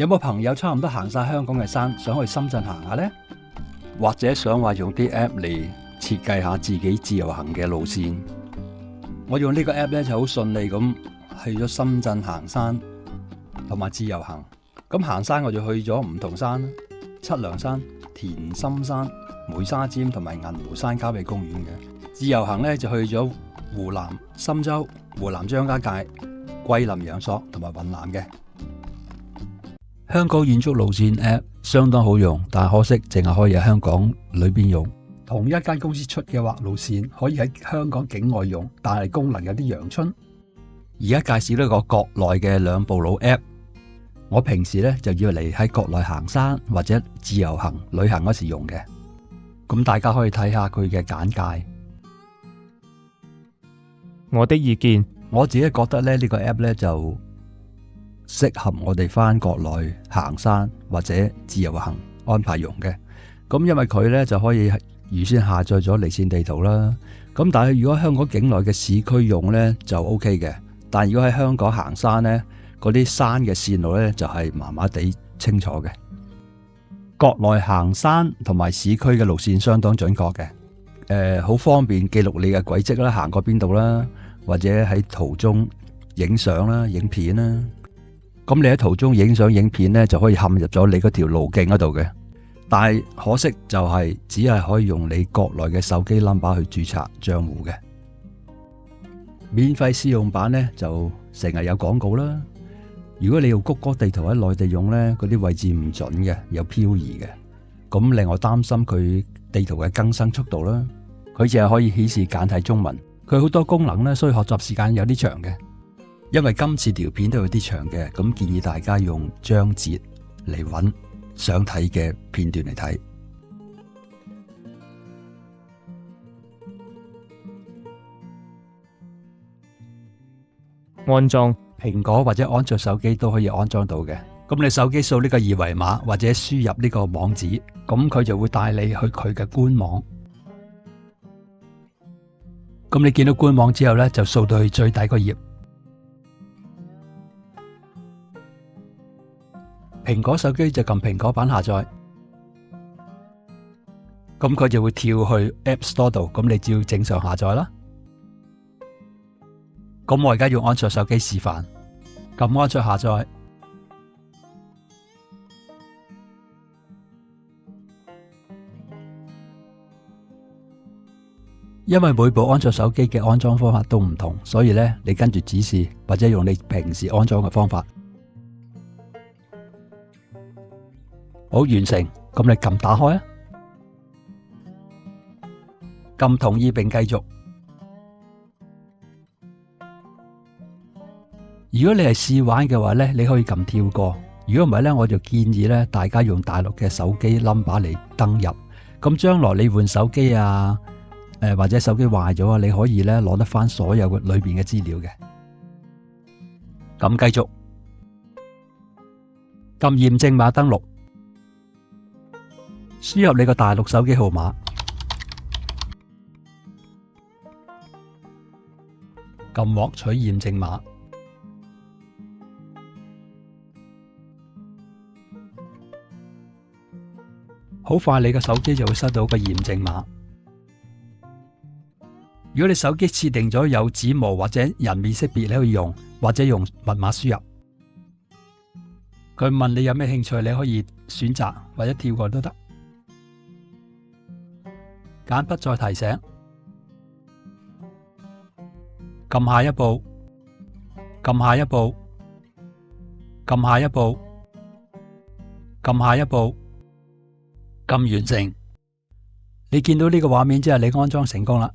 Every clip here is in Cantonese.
有冇朋友差唔多行晒香港嘅山，想去深圳行下呢？或者想話用啲 app 嚟設計下自己自由行嘅路線？我用呢個 app 咧就好順利咁去咗深圳行山同埋自由行。咁行山我就去咗唔同山，七娘山、田心山、梅沙尖同埋銀湖山郊野公園嘅。自由行咧就去咗湖南深州、湖南張家界、桂林陽朔同埋雲南嘅。香港遠足路線 app 相當好用，但係可惜淨係可以喺香港裏邊用。同一間公司出嘅劃路線可以喺香港境外用，但係功能有啲陽春。而家介紹呢個國內嘅兩部老 app， 我平時咧就要嚟喺國內行山或者自由行旅行嗰時用嘅。咁大家可以睇下佢嘅簡介。我的意見，我自己覺得咧呢個 app 咧就適合我哋翻國內行山或者自由行安排用嘅。咁因為佢咧就可以預先下載咗離線地圖啦。咁但係如果香港境內嘅市區用咧就 OK 嘅，但係如果喺香港行山咧，嗰啲山嘅線路咧就係麻麻地清楚嘅。國內行山同埋市區嘅路線相當準確嘅，好方便記錄你嘅軌跡啦，行過邊度啦，或者喺途中影相啦、影片啦。咁你喺途中影相影片咧，就可以陷入咗你嗰條路徑嗰度嘅。但係可惜就係只係可以用你國內嘅手機 number 去註冊賬戶嘅。免費試用版咧就成日有廣告啦。如果你用谷歌地圖喺內地用咧，嗰啲位置唔準嘅，有漂移嘅。咁令我擔心佢地圖嘅更新速度啦。佢淨係可以顯示簡體中文，佢好多功能咧，所以學習時間有啲長嘅。因為今次條片都有啲長嘅，咁建議大家用章節嚟揾想睇嘅片段嚟睇。安裝蘋果或者安卓手機都可以安裝到嘅。咁你手機掃呢個二維碼或者輸入呢個網址，咁佢就會帶你去佢嘅官網。咁你見到官網之後呢，就掃到去最底個頁。蘋果手機就撳蘋果版下載，咁佢就會跳去 App Store 度，咁你只要正常下載啦。咁我而家用安卓手機示範，撳安卓下載，因為每部安卓手機嘅安裝方法都唔同，所以咧你跟住指示或者用你平時安裝嘅方法。好，完成，咁你撳打開啊，撳同意並繼續。如果你係試玩嘅話咧，你可以撳跳過。如果唔係咧，我就建議咧大家用大陸嘅手機 number 嚟登入。咁將來你換手機啊，或者手機壞咗啊，你可以咧攞得翻所有裏邊嘅資料嘅。咁繼續，撳驗證碼登錄。輸入你個大陸手機號碼，撳獲取驗證碼，好快你個手機就會收到個驗證碼。如果你手機設定咗有指模或者人面識別，你可以用，或者用密碼輸入。佢問你有咩興趣，你可以選擇或者跳過都得。揀不再提醒，撳下一步，撳下一步，撳下一步，撳下一步，撳完成。你見到呢個畫面之後，你安裝成功啦。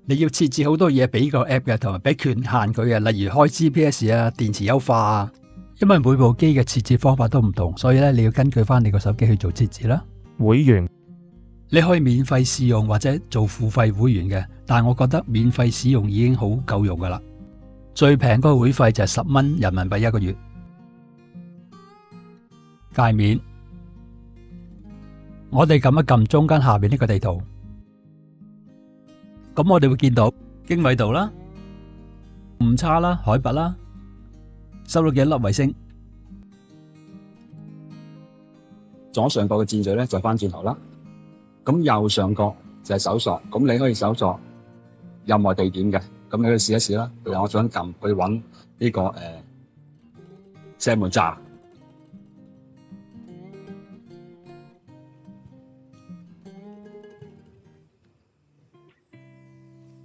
你要設置好多嘢俾個 app 嘅，同埋俾權限佢嘅，例如開 GPS 啊、電池優化啊。因為每部機嘅設置方法都唔同，所以咧你要根據翻你個手機去做設置啦。會員你可以免費試用或者做付費會員嘅，但係我覺得免費使用已經好夠用噶啦。最平嗰個會費就係10蚊人民幣一個月。界面，我哋撳一撳中間下邊呢個地圖，咁我哋會見到經緯度啦、誤差啦、海拔啦、收到幾多粒衛星。左上角嘅箭嘴咧就翻轉頭啦。咁右上角就係搜索，咁你可以搜索任何地點嘅。咁你可以試一試啦。譬如我想撳去揾呢個石門站。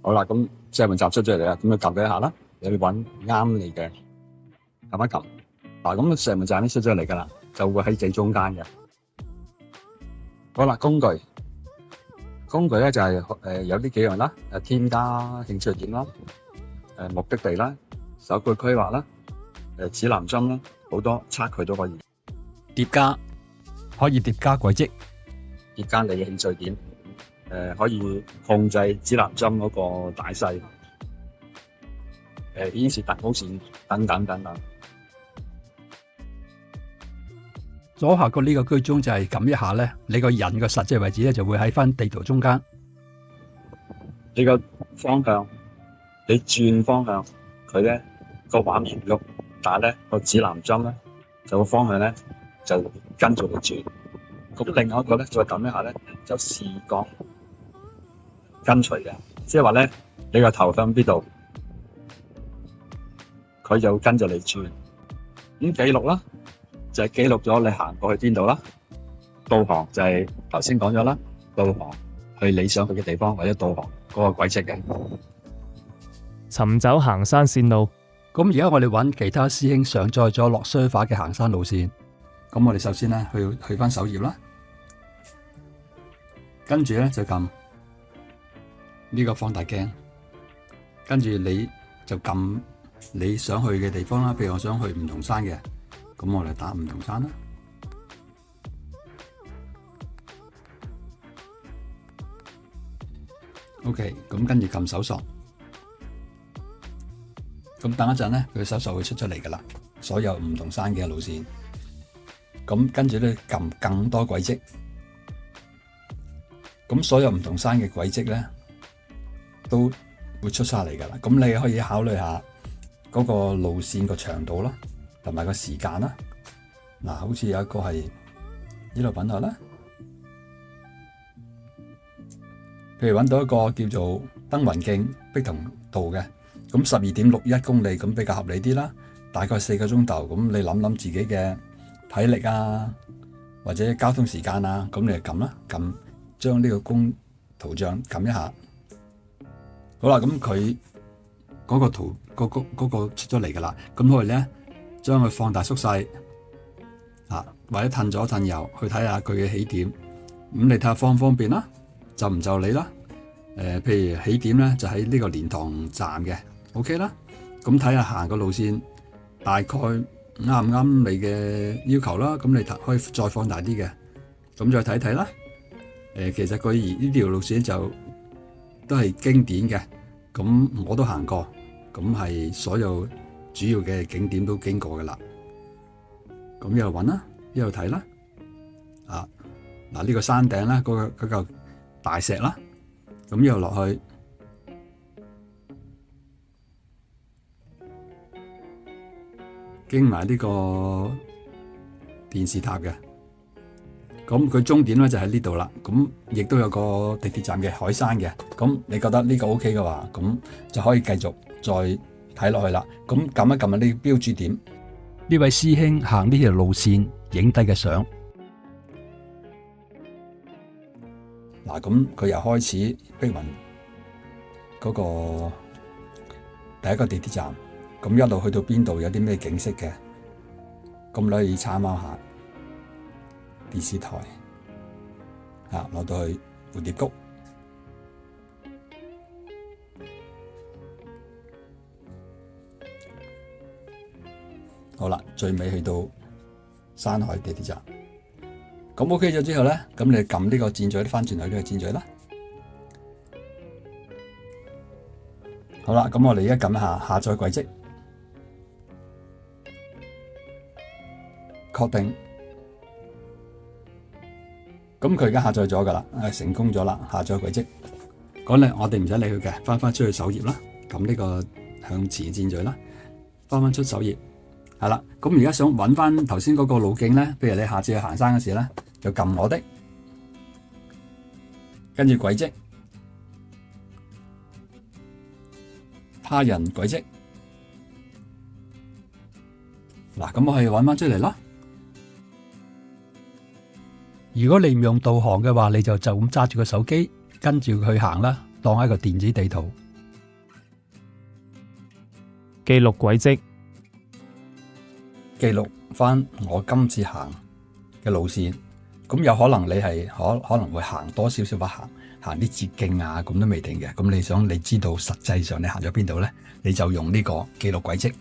好啦，咁石門站出咗嚟啦，咁就撳佢一下啦，你去揾啱你嘅，撳一撳。嗱，咁石門站都出咗嚟㗎啦，就會喺最中間嘅。好啦，工具咧就係有呢幾樣啦，添加興趣點啦，目的地啦，手繪規劃啦，指南針啦，好多測佢都可以疊加可以疊加軌跡，疊加你嘅興趣點。可以控制指南針嗰個大細，顯示特高線等等等等。左下角呢個居中就係撳一下咧，你個人嘅實際位置咧就會喺翻地圖中間。呢個方向，你轉方向，佢咧個畫面喐，但係咧個指南針咧就個方向咧就跟住你轉。咁另外一個咧再撳一下咧就視覺跟隨嘅，即係話咧，你個頭向邊度，佢就跟住你轉。咁記錄啦，就係記錄咗你行過去邊度啦。導航就係頭先講咗啦，導航去你想去嘅地方，或者導航嗰個軌跡嘅。尋找行山線路。咁而家我哋揾其他師兄上載咗落書法嘅行山路線。咁我哋首先咧去翻首頁啦，跟住咧就撳呢個放大鏡，跟住你就撳你想去嘅地方啦。譬如我想去梧桐山嘅，咁我哋打梧桐山啦。OK， 咁跟住撳搜索，咁等一陣咧，佢搜索會出咗嚟噶啦，所有梧桐山嘅路線。咁跟住咧撳更多軌跡，咁所有梧桐山嘅軌跡咧都會出晒嚟噶啦。咁你可以考慮下嗰個路線個長度啦，同埋個時間啦。嗱，好似有一個係呢度品學啦，譬如揾到一個叫做登雲徑碧桐道嘅，咁12.61公里，咁比較合理啲啦，大概4個鐘頭。咁你諗諗自己嘅體力啊，或者交通時間啊，咁你就撳啦，撳將呢個公圖像撳一下。好啦，咁佢嗰個圖嗰個出咗嚟噶啦，咁我哋咧將佢放大縮細啊，或者褪左褪右去睇下佢嘅起點。咁你睇下方唔方便啦，就唔就你啦。譬如起點咧就喺呢個蓮塘站嘅 ，OK 啦。咁睇下行個路線大概啱唔啱你嘅要求啦。咁你可以再放大啲嘅，咁再睇睇啦。其實佢呢條路線就都係經典嘅，咁我都行過，咁係所有主要嘅景點都經過噶啦。咁一路揾啦，一路睇啦。啊，嗱呢個山頂啦，嗰嚿大石啦，咁一路落去，經埋呢個電視塔嘅。咁佢終點咧就喺呢度啦，咁亦都有個地鐵站嘅海山嘅，咁你覺得呢個 OK 嘅話，咁就可以繼續再睇落去啦。咁撳一撳呢啲標註點，呢位師兄行呢條路線影低嘅相。嗱，咁佢又開始碧雲嗰個第一個地鐵站，咁一路去到邊度有啲咩景色嘅，咁你可以參考下。電視台落到去蝴蝶谷，好啦，最尾去到山海地鐵站，咁 OK 咗之後咧，咁你撳呢個箭嘴翻轉去呢個箭嘴啦。好啦，咁我哋而家撳一下下載軌跡，確定。咁佢而家下載咗噶啦，成功咗啦，下載軌跡。咁咧，我哋唔使理佢嘅，翻出去首頁啦，撳呢個向前箭嘴啦，翻出首頁，係啦。咁而家想揾翻頭先嗰個路徑咧，譬如你下次去行山嗰時咧，就撳我的，跟住軌跡，他人軌跡。嗱，咁我可以揾翻出嚟啦。如果你唔用導航嘅話，你就咁揸住個手機，跟住佢行啦，當係一個電子地圖。記錄軌跡，記錄翻我今次行嘅路線。咁有可能你係可能會行多少少行啲捷徑啊，咁都未定嘅。咁你知道實際上你行咗邊度咧，你就用呢個記錄軌跡。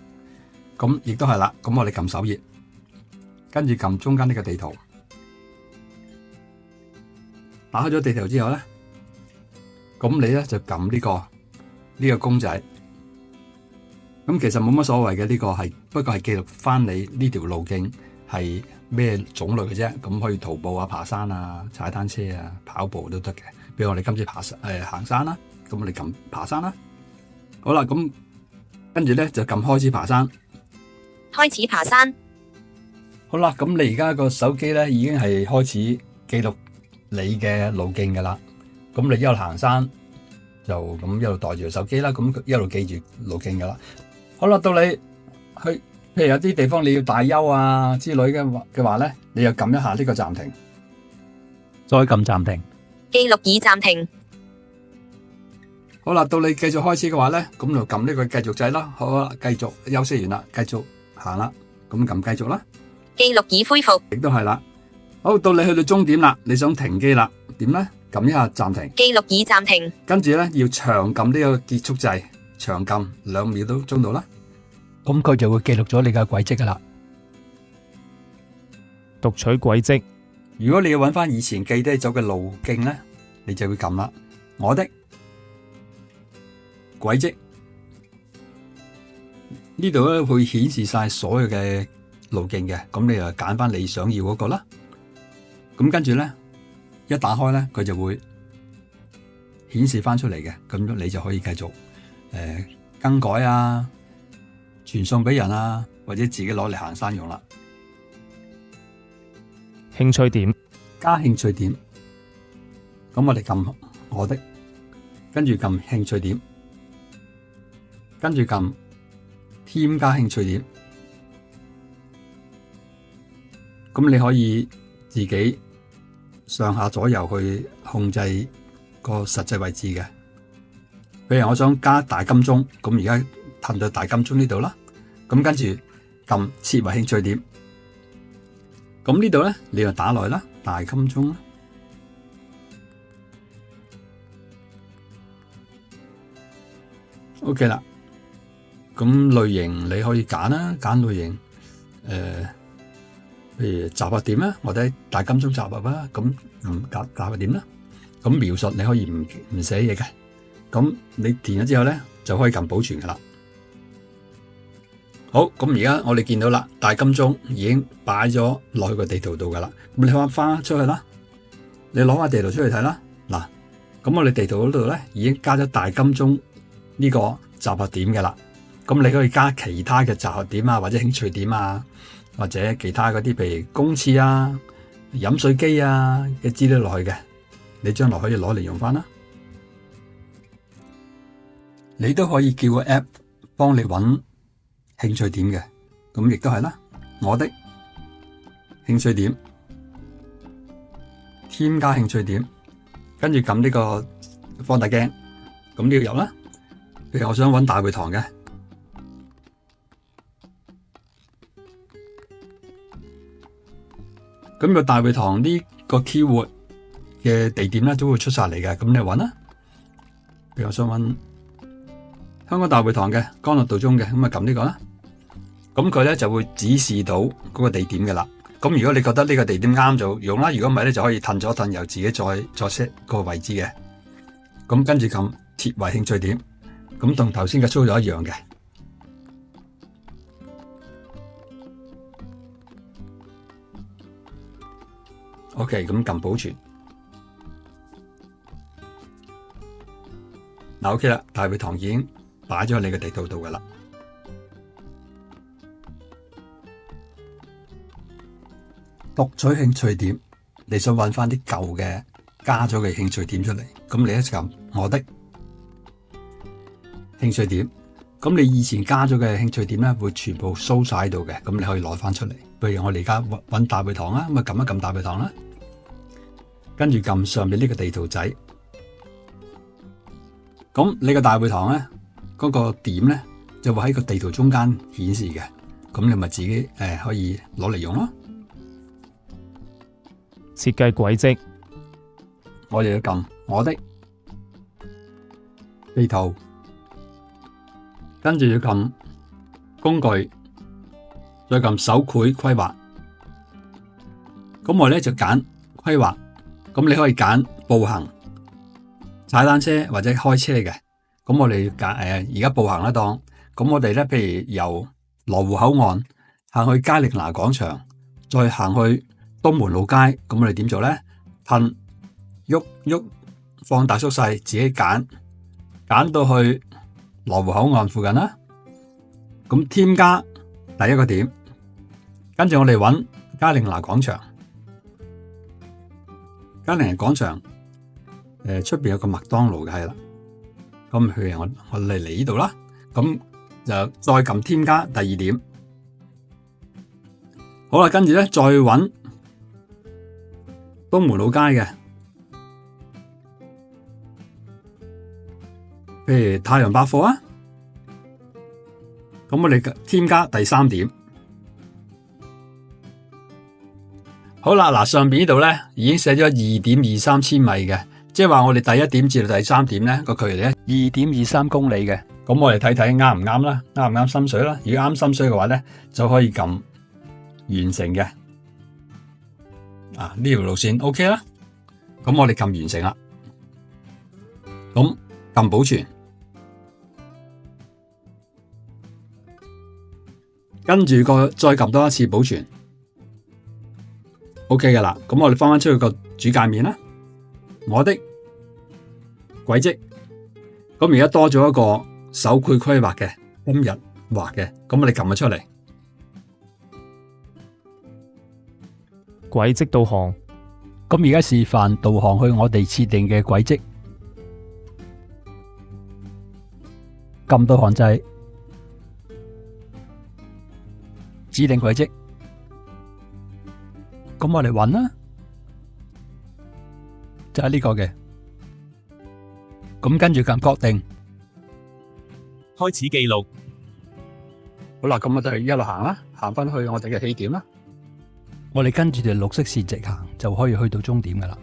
咁亦都係啦。咁我哋撳首頁，跟住撳中間呢個地圖。打開咗地圖之後咧，咁你咧就撳呢個公仔。咁其實冇乜所謂嘅，呢個不過係記錄翻你呢條路徑係咩種類嘅啫。咁可以徒步啊、爬山啊、踩單車啊、跑步都得嘅。比如我哋今次行山啦，咁我哋撳爬山啦。好啦，咁跟住咧就撳開始爬山。開始爬山。好啦，咁你而家個手機咧已經係開始記錄你嘅路徑噶啦。咁你一路行山就咁一路袋住個手機啦，咁一路記住路徑噶啦。好啦，到你去，譬如有啲地方你要大休啊之類嘅話咧，你就撳一下呢個暫停，再撳暫停。記錄已暫停。好啦，到你繼續開始嘅話咧，咁就撳呢個繼續掣啦。好啦，繼續休息完啦，繼續行啦，咁撳繼續啦。記錄已恢復。亦都係啦。好，到你去到終點啦，你想停機啦，點咧？撳一下暫停。記錄已暫停。跟住咧要長撳呢個結束掣，長撳2秒都鐘到啦。咁佢就會記錄咗你嘅軌跡噶啦。讀取軌跡，如果你要揾翻以前記低咗嘅路徑咧，你就會撳啦。我的軌跡呢度咧會顯示晒所有嘅路徑嘅，咁你就揀翻你想要嗰個啦。咁跟住咧一打開咧，佢就會顯示翻出嚟嘅，咁你就可以繼續更改啊，傳送俾人啊，或者自己攞嚟行山用啦。興趣點，加興趣點，咁我哋撳我的，跟住撳興趣點，跟住撳添加興趣點，咁你可以自己上下左右去控制個實際位置嘅。譬如我想加大金鐘，咁而家褪到大金鐘呢度啦，咁跟住撳設為興趣點，咁呢度咧你就打落去啦，大金鐘啦。OK 啦，咁類型你可以揀啦，揀類型，譬如集合點啦，或者大金鐘集合啦，咁集合點啦。咁描述你可以唔寫嘢嘅，咁你填咗之後咧就可以撳保存噶啦。好，咁而家我哋見到啦，大金鐘已經擺咗落去個地圖度噶啦。咁你翻出去啦，你攞下地圖出去睇啦。嗱，咁我哋地圖嗰度咧已經加咗大金鐘呢個集合點嘅啦。咁你可以加其他嘅集合點啊，或者興趣點啊，或者其他嗰啲譬如公廁啊、飲水機啊嘅資料落去嘅，你將來可以攞嚟用翻啦。你都可以叫個 app 幫你揾興趣點嘅，咁亦都係啦。我的興趣點，添加興趣點，跟住撳呢個放大鏡，咁呢個入啦。譬如我想揾大會堂嘅，咁個大會堂呢個 keyword 嘅地點咧都會出晒嚟嘅，咁你揾啦。譬如我想揾香港大會堂嘅干諾道中嘅，咁啊撳呢個啦。咁佢咧就會指示到嗰個地點嘅啦。咁如果你覺得呢個地點啱就用啦，如果唔係咧就可以褪咗褪，由自己再 set 個位置嘅。咁跟住撳設為興趣點，咁同頭先嘅操作一樣嘅。OK， 咁撳保存。嗱 OK 啦，大會堂已經擺咗喺你嘅地圖度噶啦。讀取興趣點，你想揾翻啲舊嘅加咗嘅興趣點出嚟，咁你一撳我的興趣點，咁你以前加咗嘅興趣點咧會全部 show 晒喺度嘅，咁你可以攞翻出嚟。譬如我哋而家揾大會堂啊，咁啊撳一撳大會堂啦，跟住撳上面呢個地圖仔，咁你個大會堂咧嗰個點咧就會喺個地圖中間顯示嘅，咁你咪自己可以攞嚟用咯。設計軌跡，我哋要撳我的地圖，跟住要撳工具，再撳手繪規劃。咁我咧就揀規劃，咁你可以揀步行、踩單車或者開車嘅。咁我哋揀而家步行啦當。咁我哋咧譬如由羅湖口岸行去嘉陵拿廣場，再行去東門路街，咁我哋點做咧？褪喐喐放大縮細，自己揀到去羅湖口岸附近啦。咁添加第一個點，跟住我哋揾嘉陵拿廣場。嘉陵拿廣場出邊有個麥當勞嘅係啦。咁譬如我嚟呢度啦，咁就再撳添加第二點。好啦，跟住咧再揾東門老街嘅，譬如太陽百貨啊，咁我哋添加第三點。好啦，嗱上邊呢度咧已經寫咗2.23千米嘅，即係話我哋第一點至到第三點咧個距離咧2.23公里嘅。咁我哋睇睇啱唔啱啦，啱唔啱心水啦？如果啱心水嘅話咧，就可以撳完成嘅。呢條路線 OK 啦，咁我哋撳完成啦，咁撳保存，跟住再撳多一次保存 OK 噶啦。咁我哋翻出去個主界面啦，我的軌跡，咁而家多咗一個手繪規劃嘅，今日畫嘅，咁我哋撳咗出嚟。軌跡導航，咁而家示範導航去我哋設定嘅軌跡，撳導航掣，指定軌跡，咁我哋揾啦，就係呢個嘅，咁跟住撳確定，開始記錄。好啦，咁我哋一路行啦，行翻去我哋嘅起點啦。我哋跟住條綠色線直行就可以去到終點噶啦。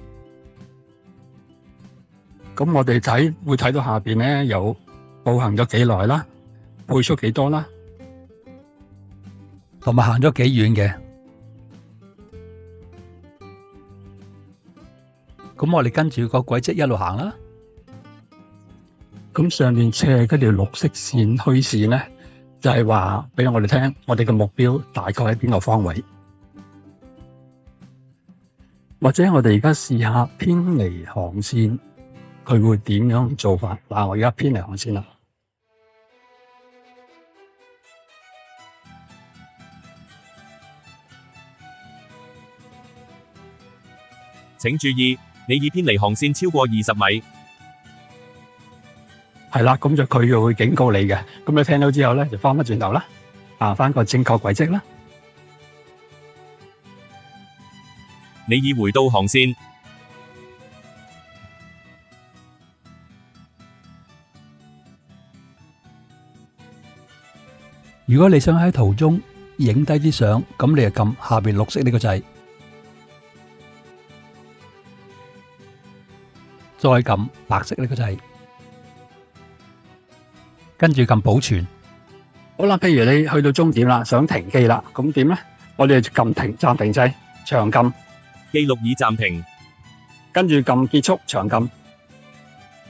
咁我哋會睇到下邊咧有步行咗幾耐啦，配速幾多啦，同埋行咗幾遠嘅。咁我哋跟住個軌跡一路行啦。咁上面斜嗰條綠色線虛線咧，就係話俾我哋聽，我哋嘅目標大概喺邊個方位。或者我哋而家試下偏離航線，佢會點樣做法？嗱，我而家偏離航線啦。請注意，你已偏離航線超過20米。係啦，咁佢就會警告你嘅。咁你聽到之後咧，就翻返轉頭啦，行翻個正確軌跡啦。你已回到航線。如果你想喺途中影低啲相，咁你就撳下邊綠色呢個掣，再撳白色呢個掣，跟住撳保存。好啦，譬如你去到終點啦，想停機啦，咁點咧？我哋就撳暫停掣，長撳。記錄已暫停，跟住撳結束，長撳。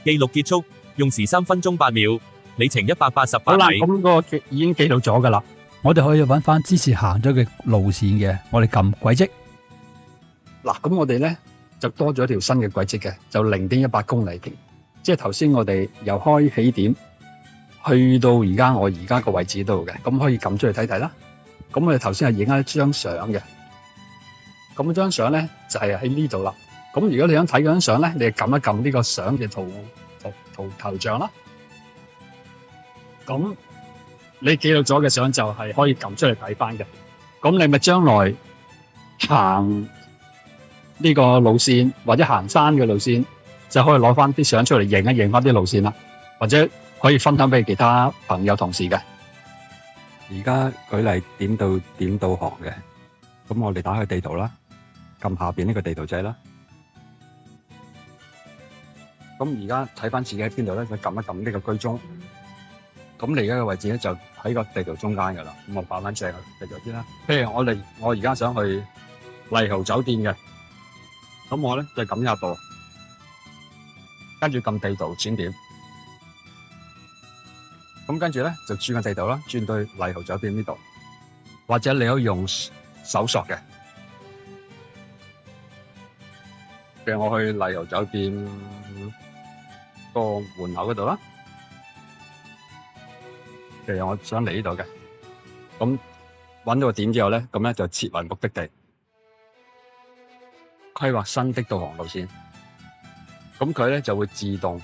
記錄結束，用時3分鐘8秒，里程188好啦，米。咁個已經記錄咗噶啦。我哋可以揾翻之前行咗嘅路線嘅，我哋撳軌跡。嗱，咁我哋咧就多咗條新嘅軌跡嘅，就0.18公里嘅，即係頭先我哋由開起點去到而家我而家個位置度嘅，咁可以撳出去睇睇啦。咁我哋頭先係影咗一張相嘅。咁張相咧就係喺呢度啦。咁如果你想睇嗰張相咧，你就撳一撳呢個相嘅圖頭像啦。咁你記錄咗嘅相就係可以撳出嚟睇翻嘅。咁你咪將來行呢個路線或者行山嘅路線，就可以攞翻啲相出嚟影翻啲路線啦，或者可以分享俾其他朋友同事嘅。而家舉例點到點導航嘅，咁我哋打開地圖啦，撳下邊呢個地圖掣啦。咁而家睇翻自己喺邊度咧，就撳一撳呢個居中。咁你而家嘅位置咧就喺個地圖中間噶啦。咁我擺翻正地圖先啦。譬如我而家想去麗豪酒店嘅，咁我咧就撳入度，跟住撳地圖轉點。咁跟住咧就轉個地圖啦，轉到麗豪酒店呢度，或者你可以用搜索嘅。譬如我去麗豪酒店個門口嗰度啦。譬如我想嚟呢度嘅，咁揾到個點之後咧，咁咧就設為目的地，規劃新的導航路線。咁佢咧就會自動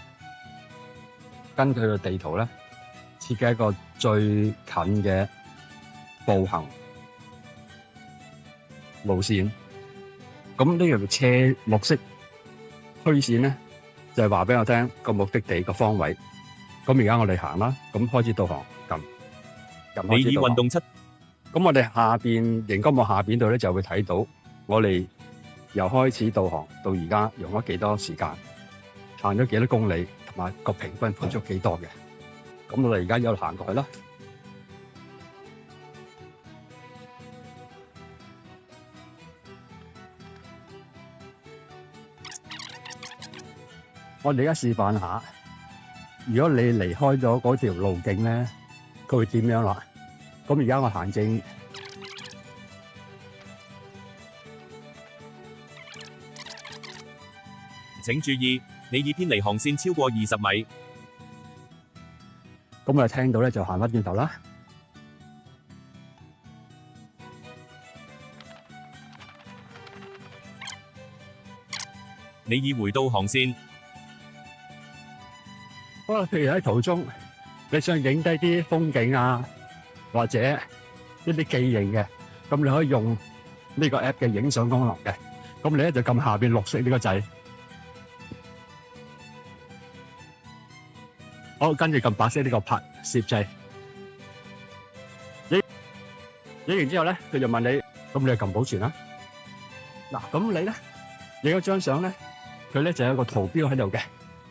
根據個地圖咧設計一個最近嘅步行路線。咁呢條車綠色虛線咧就係話俾我聽個目的地個方位。咁而家我哋行啦，咁開始導航，撳你已運動7。咁我哋下邊熒光幕下邊度咧就會睇到我哋由開始導航到而家用咗幾多時間，行咗幾多公里，同埋個平均配速幾多嘅。咁我哋而家一路行過去啦。我哋而家示範下。如果你離開咗嗰條路徑咧，佢會點樣啦？咁而家我行正，請注意，你已偏離航線超過20米。咁我哋聽到咧就行翻轉頭啦。你已回到航線。好啦，譬如喺途中，你想影低啲風景啊，或者一啲記認嘅，咁你可以用呢個 app 嘅影相功能嘅。咁你咧就撳下邊綠色呢個掣，好，跟住撳白色呢個拍攝掣。影完之後咧，佢就問你，咁你就撳保存啦。嗱，咁你咧影咗張相咧，佢咧就有一個圖標喺度嘅。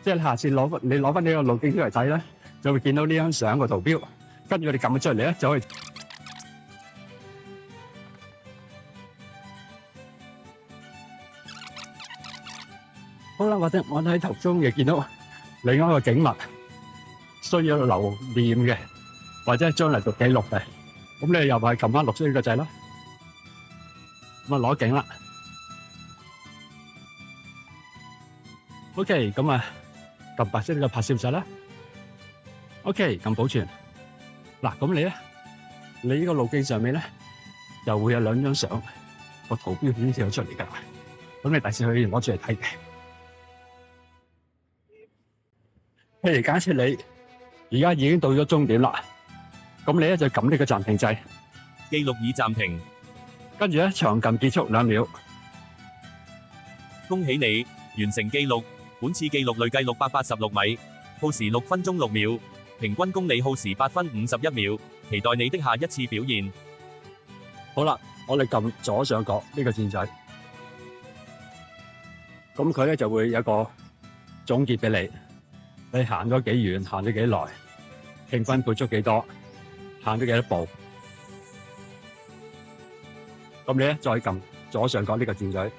即係下次攞翻呢個路徑出嚟睇咧，就會見到呢張相個圖標，跟住我哋撳咗出嚟咧，就可以。好啦，或者我喺途中亦見到另外一個景物需要留念嘅，或者係將嚟做記錄嘅，咁你又係撳翻綠色呢個掣啦，咁啊攞景啦。OK，咁啊。撳白色呢個拍攝掣啦 ，OK， 撳保存。嗱，咁你呢個路徑上面咧，就會有2張相個圖標顯示咗出嚟噶。咁你第時可以攞出嚟睇嘅。譬如假設你而家已經到咗終點啦，咁你咧就撳呢個暫停掣，記錄已暫停。跟住咧長撳結束2秒。恭喜你完成記錄。本次記錄累計686米，耗時6分鐘6秒，平均公里耗時8分51秒。期待你的下一次表現。好啦，我哋撳左上角呢個箭仔，咁佢咧就會有一個總結俾你，你行咗幾遠，行咗幾耐，平均配速幾多，行咗幾多步。咁你咧再撳左上角呢個箭仔，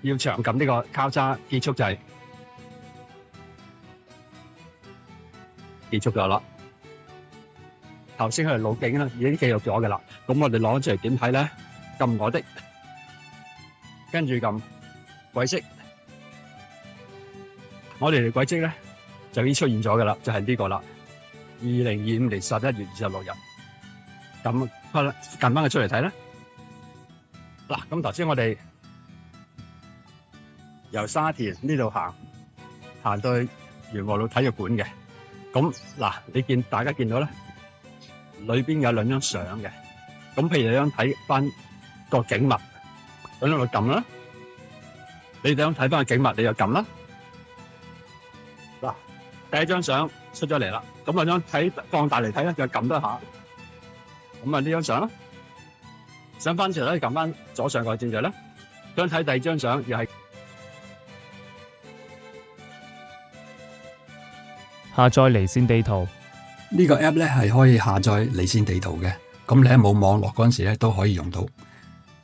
要長撳呢個交叉結束掣。結束咗啦，頭先佢係路徑啦，已經記錄咗嘅啦。咁我哋攞出嚟點睇咧？撳我的，跟住撳軌跡。我哋嘅軌跡咧就已經出現咗嘅啦，就係呢個啦。2025年11月26日。咁撳翻佢出嚟睇啦。嗱，咁頭先我哋由沙田呢度行到去元和路體育館嘅。咁嗱，大家見到咧，裏邊有兩張相嘅。咁譬如你想睇翻個景物，咁喺度撳啦。你想睇翻個景物，你就撳啦。嗱，第一張相出咗嚟啦。咁我想放大嚟睇咧，就撳多一下。咁啊呢張相啦，想翻出嚟咧，撳翻左上角正就咧。想睇第二張相，又係下載離線地圖。呢個 app 咧係可以下載離線地圖嘅，咁你喺冇網絡嗰陣時咧都可以用到。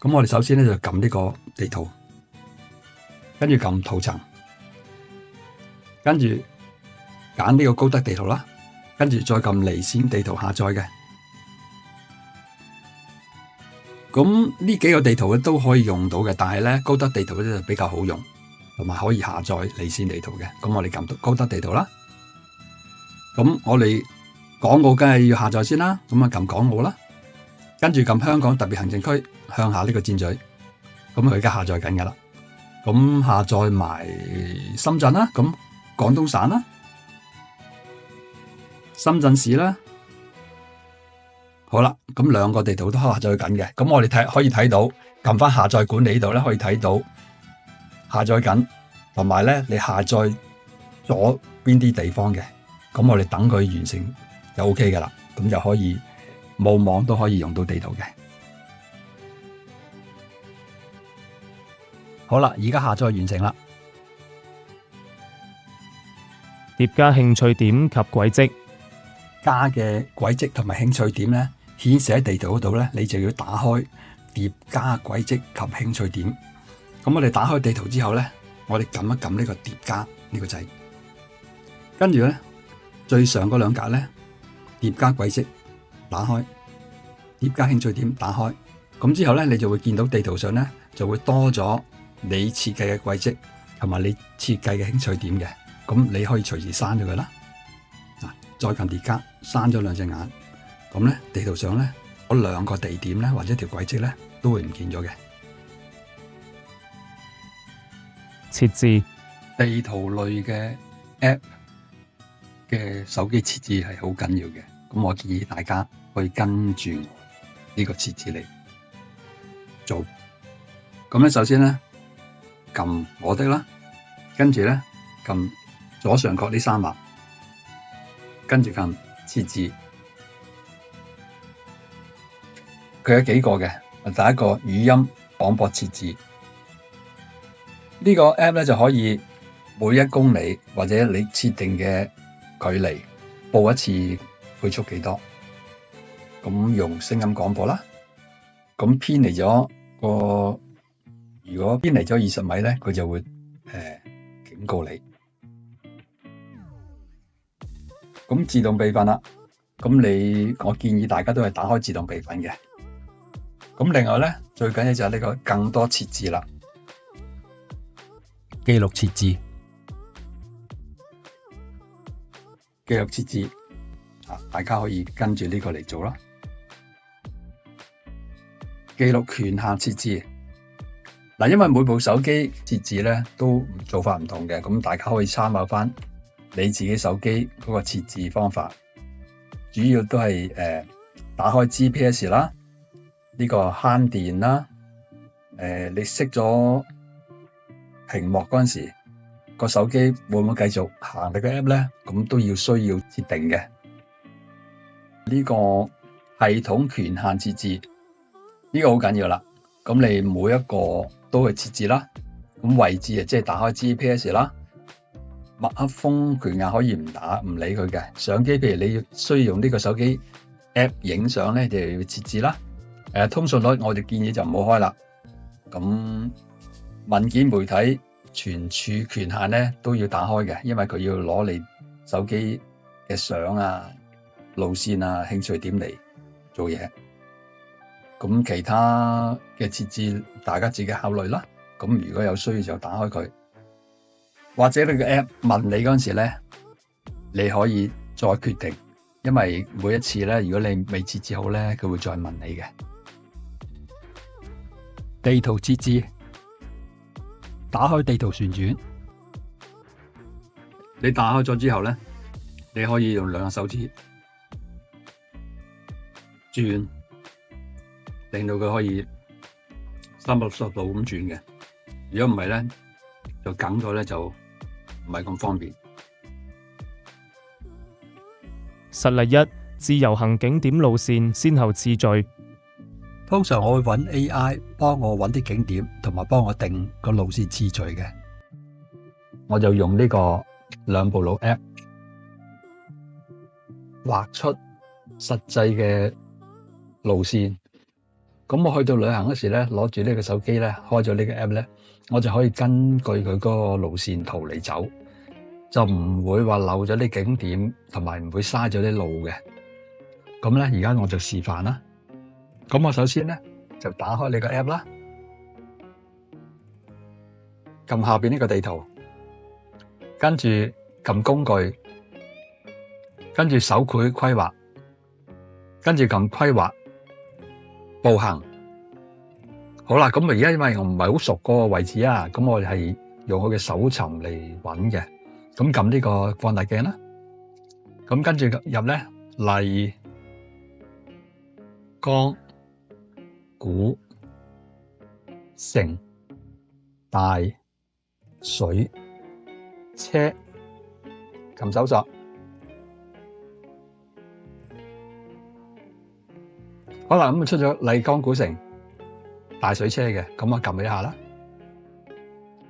咁我哋首先咧就撳呢個地圖，跟住撳圖層，跟住揀呢個高德地圖啦，跟住再撳離線地圖下載嘅。咁呢幾個地圖咧都可以用到嘅，但係咧高德地圖咧就比較好用，同埋可以下載離線地圖嘅。咁我哋撳到高德地圖啦。咁我哋港澳梗係要下載先啦，咁啊撳港澳啦，跟住撳香港特別行政區向下呢個箭嘴，咁佢而家下載緊噶啦。咁下載埋深圳啦，咁廣東省啦，深圳市啦。好啦，咁兩個地圖都下載緊嘅，咁我哋可以睇到，撳翻下載管理呢度咧，可以睇到下載緊，同埋咧你下載咗邊啲地方嘅，咁我哋等佢完成就 OK 噶啦，咁就可以冇網都可以用到地圖嘅。好啦，而家下載完成啦。疊加興趣點及軌跡，加嘅軌跡同埋興趣點咧，顯示喺地圖嗰度咧，你就要打開疊加軌跡及興趣點。咁我哋打開地圖之後咧，我哋撳一撳呢個疊加呢個掣，跟住咧最上嗰兩格咧，疊加軌跡打開，疊加興趣點打開。咁之後咧，你就會見到地圖上咧就會多咗你設計嘅軌跡同埋你設計嘅興趣點嘅。咁你可以隨時刪咗佢啦。再撳疊加，刪咗兩隻眼，咁咧地圖上咧嗰兩個地點咧或者條軌跡咧都會唔見咗嘅。設置地圖類嘅 app 嘅手機設置係好緊要嘅，咁我建議大家可以跟住呢個設置嚟做。咁咧首先咧撳我的啦，跟住咧撳左上角呢三碼。跟住撳設置，佢有幾個嘅。第一個語音廣播設置，呢個 app 咧就可以每1公里或者你設定嘅距離報一次配速幾多，咁用聲音廣播啦。咁偏離咗如果偏離咗20米咧，佢就會警告你。咁自動備份啦，我建議大家都係打開自動備份嘅。咁另外咧，最緊要就係呢個更多設置啦，記錄設置，記錄設置，大家可以跟住呢個嚟做啦。記錄權限設置，因為每部手機設置咧都做法唔同嘅，咁大家可以參考翻你自己手機嗰個設置方法，主要都係打開 GPS 啦，呢個慳電啦，你熄咗屏幕嗰陣時，個手機會唔會繼續行你個 app 咧？咁都需要設定嘅。呢個系統權限設置，呢個好緊要啦。咁你每一個都去設置啦。咁位置即係打開 GPS 啦。麥克風權限可以唔理佢嘅。相機譬如你需要用呢個手機 app 影相咧，就要設置啦。通訊率我哋建議就唔好開啦。咁文件媒體存儲權限咧都要打開嘅，因為佢要攞你手機嘅相啊、路線啊、興趣點嚟做嘢。咁其他嘅設置大家自己考慮啦。咁如果有需要就打開佢。或者你個 app 問你嗰陣時咧，你可以再決定，因為每一次咧，如果你未設置好咧，佢會再問你嘅。地圖設置，打開地圖旋轉，你打開咗之後咧，你可以用兩個手指轉，令到佢可以360度咁轉嘅。如果唔係咧，就梗咗咧就唔係咁方便。實例一：自由行景點路線先後次序。通常我會揾 AI 幫我揾啲景點，同埋幫我定個路線次序嘅。我就用呢個兩步路 app 畫出實際嘅路線。咁我去到旅行嗰時咧，攞住呢個手機咧，開咗呢個 app 咧，我就可以根據佢嗰個路線圖嚟走，就唔會話漏咗啲景點，同埋唔會嘥咗啲路嘅。咁咧，而家我就示範啦。咁我首先咧就打開你個 app 啦，撳下邊呢個地圖，跟住撳工具，跟住手繪規劃，跟住撳規劃步行。好啦，咁而家因為我唔係好熟嗰個位置啊，咁我係用佢嘅搜尋嚟揾嘅。咁撳呢個放大鏡啦，咁跟住入咧麗江古城大水車，撳搜索。好啦，咁出咗麗江古城大水車嘅，咁我撳一下啦。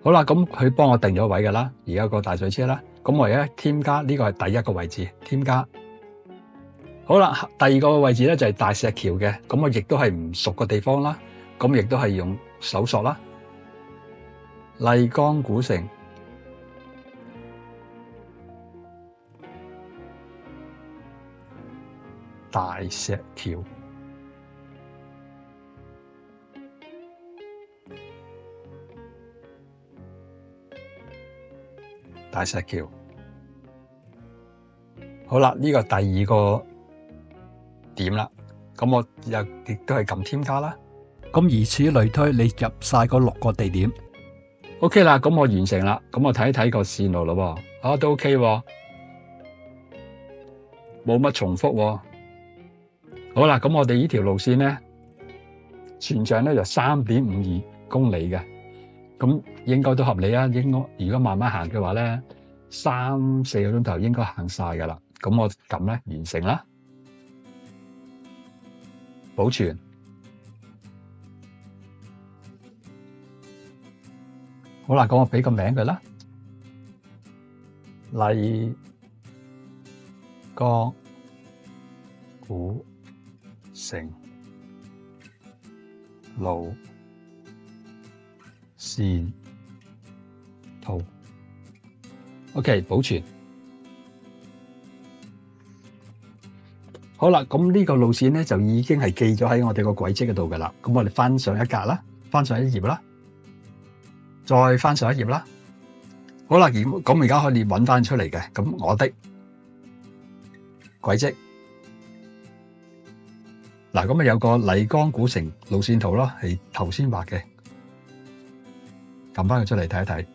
好啦，咁佢幫我定咗位㗎啦，而家個大水車啦。咁我而家添加呢個係第一個位置，添加。好啦，第二個位置咧就係大石橋嘅，咁我亦都係唔熟嘅地方啦，咁亦都係用搜索啦。麗江古城大石橋，大石橋。好啦，呢個第二個點啦，咁我又亦都係撳添加啦。咁如此類推，你入晒嗰6個地點。OK 啦，咁我完成啦，咁我睇一睇個線路咯喎，都 OK 喎，冇乜重複喎。好啦，咁我哋呢條路線咧，全長咧就3.52公里嘅，咁應該都合理啊。應該如果慢慢行嘅話咧，3-4個鐘頭應該行晒噶啦。咁我撳咧完成啦，保存。好啦，咁我俾個名佢啦，麗江古城路線圖。OK， 保存。好啦，咁呢個路線咧就已經係記咗喺我哋個軌跡嗰度噶啦。咁我哋翻上一格啦，翻上一頁啦，再翻上一頁啦。好啦，咁而家可以揾翻出嚟嘅。咁我的軌跡嗱，咁啊有個麗江古城路線圖咯，係頭先畫嘅。撳翻佢出嚟睇一睇。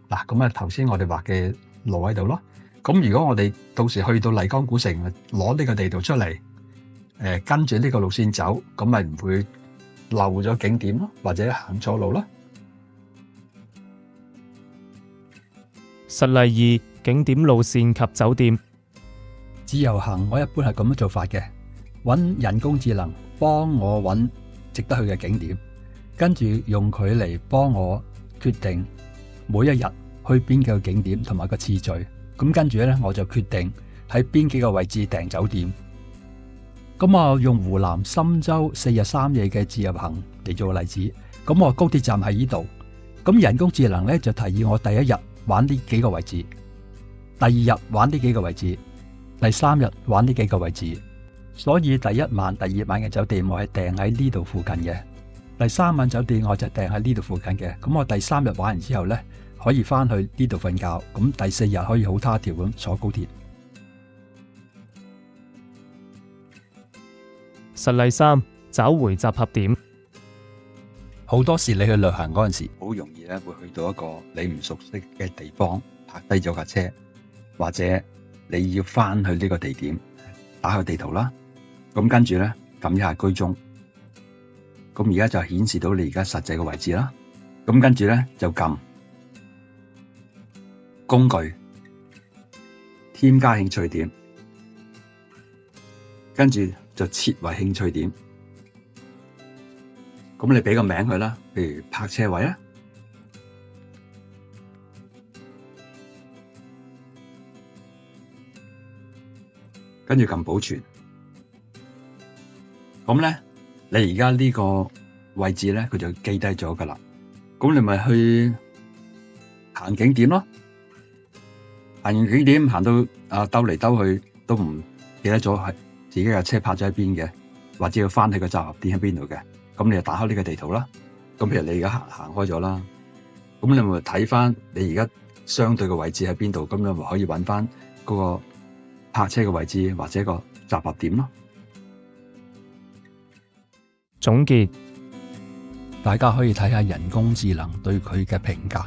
嗱，咁啊頭先我哋畫嘅路喺度咯。咁如果我哋到時去到麗江古城，攞呢個地圖出嚟，跟住呢個路線走，咁咪唔會漏咗景點咯，或者行錯路咯。實例二：景點路線及酒店。自由行我一般係咁樣做法嘅，揾人工智能幫我揾值得去嘅景點，跟住用佢嚟幫我決定每一日去邊幾個景點同埋個次序。咁跟住咧，我就決定喺邊幾個位置訂酒店。咁我用湖南深州4日3夜嘅自由行嚟做個例子。咁我高鐵站喺呢度，咁人工智能咧就提議我第一日玩呢幾個位置，第二日玩呢幾個位置，第三日玩呢幾個位置。所以第一晚、第二晚嘅酒店我係訂喺呢度附近嘅，第三晚酒店我就訂喺呢度附近嘅。咁我第三日玩完之後咧，可以翻去呢度瞓覺，咁第4日可以好他條咁坐高鐵。實例三：找回集合點。好多時你去旅行嗰陣時，好容易咧會去到一個你唔熟悉嘅地方，泊低咗架車，或者你要翻去呢個地點，打開地圖啦，咁跟住咧撳一下居中，咁而家就顯示到你而家實際嘅位置啦，咁跟住咧就撳工具，添加興趣點，跟住就設為興趣點。咁你俾個名佢啦，譬如泊車位啦，跟住撳保存。咁咧，你而家呢個位置咧，佢就記低咗噶啦。咁你咪去行景點咯，行完景點行到兜嚟兜去都唔記得咗係自己嘅車泊咗喺邊嘅，或者要翻去個集合點喺邊度嘅。咁你就打開呢個地圖啦。咁譬如你而家行開咗啦，咁你咪睇翻你而家相對嘅位置喺邊度，咁你咪可以揾翻嗰個泊車嘅位置或者個集合點咯。總結，大家可以睇下人工智能對佢嘅評價。